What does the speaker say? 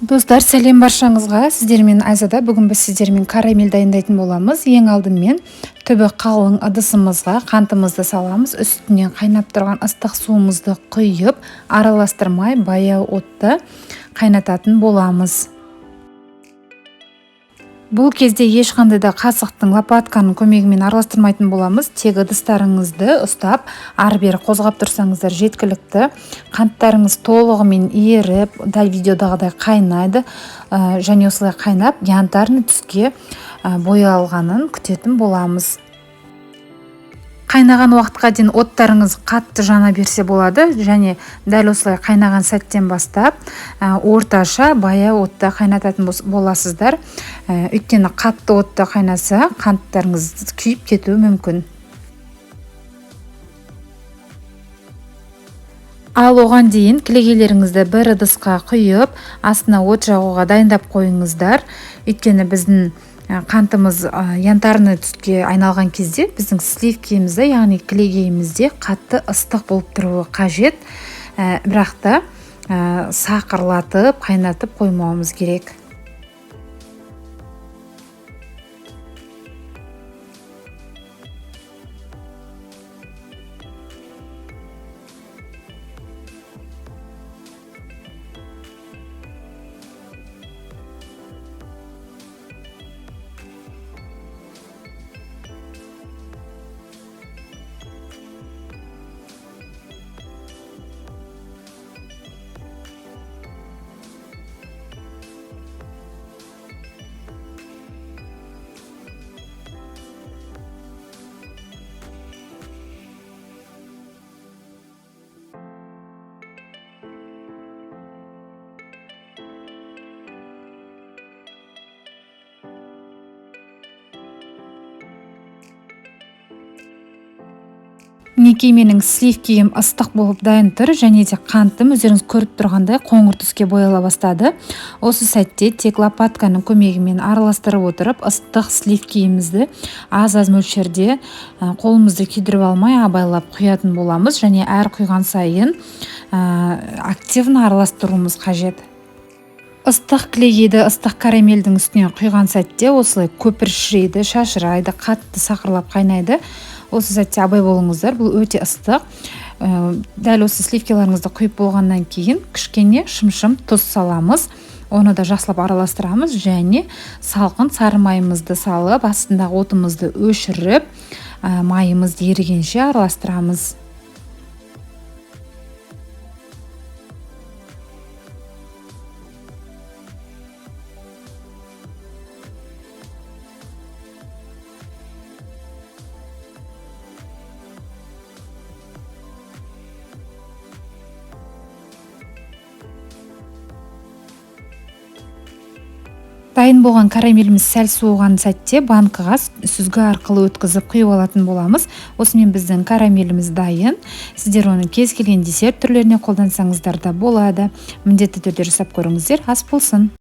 Достар, сәлем баршаңызға. Сіздермен Айзада. Бүгін біз сіздермен карамель дайындайтын боламыз. Ең алдымен түбі қалың ыдысымызға қантымызды саламыз. Үстінен қайнап тұрған ыстық суымызды құйып, араластырмай баяу отта қайнататын боламыз. Бұл кезде ешқандай да қасықтың, лопатканың көмегімен араластырмайтын боламыз. Тек ыдыстарыңызды ұстап, ары-бері қозғап тұрсаңыздар жеткілікті. Қанттарыңыз толығымен еріп, дәл видеодағыдай қайнайды. Және осылай қайнап, янтарный түске боялғанын күтетін боламыз. Қайнаған уақытқа дейін оттарыңыз қатты жана берсе болады, және дәл осылай қайнаған сәттен бастап орташа баяу отта қайнататын боласыздар. Өйткені қатты отта қайнаса, қанттарыңыз күйіп кетуі мүмкін. Ал оған дейін кілегейлеріңізді бір ыдысқа құйып, астына от жағуға дайындап қойыңыздар. Өйткені біздің қантымыз янтарный түске айналған кезде біздің сливкемізде, яғни кілегейімізде қатты ыстық болып тұруы қажет. Бірақ та сақырлатып, қайнатып қоймауымыз керек. Мінекей менің сливкем ыстық болып дайын тұр, және де қантым өздеріңіз көріп тұрғандай қоңыр түске бояла бастады. Осы сәтте тек лопатканың көмегімен араластырып отырып, ыстық сливкемізді аз-аз мөлшерде қолымызды күйдіріп алмай абайлап құятын боламыз, және әр құйған сайын активно араластыруымыз қажет. Ыстық кілегейді ыстық карамельдің үстіне құйған сәтте осылай көпіршірейді, шашырайды, қатты сақырлап қайнайды. Осы сәтте абай болыңыздар, бұл өте ыстық. Дәл осы сливкеларыңызды құйып болғаннан кейін кішкене шым-шым тұз саламыз. Оны да жақсылап араластырамыз, және салқын сары майымызды салып, астындағы отымызды өшіріп, майымызды ерігенше араластырамыз. Дайын болған карамеліміз сәл суыған сәтте банкыға сүзгі арқылы өткізіп құйып алатын боламыз. Осымен біздің карамеліміз дайын. Сіздер оны кез келген десерт түрлеріне қолдансаңыздар да болады. Міндетті түрде жасап көріңіздер, ас болсын.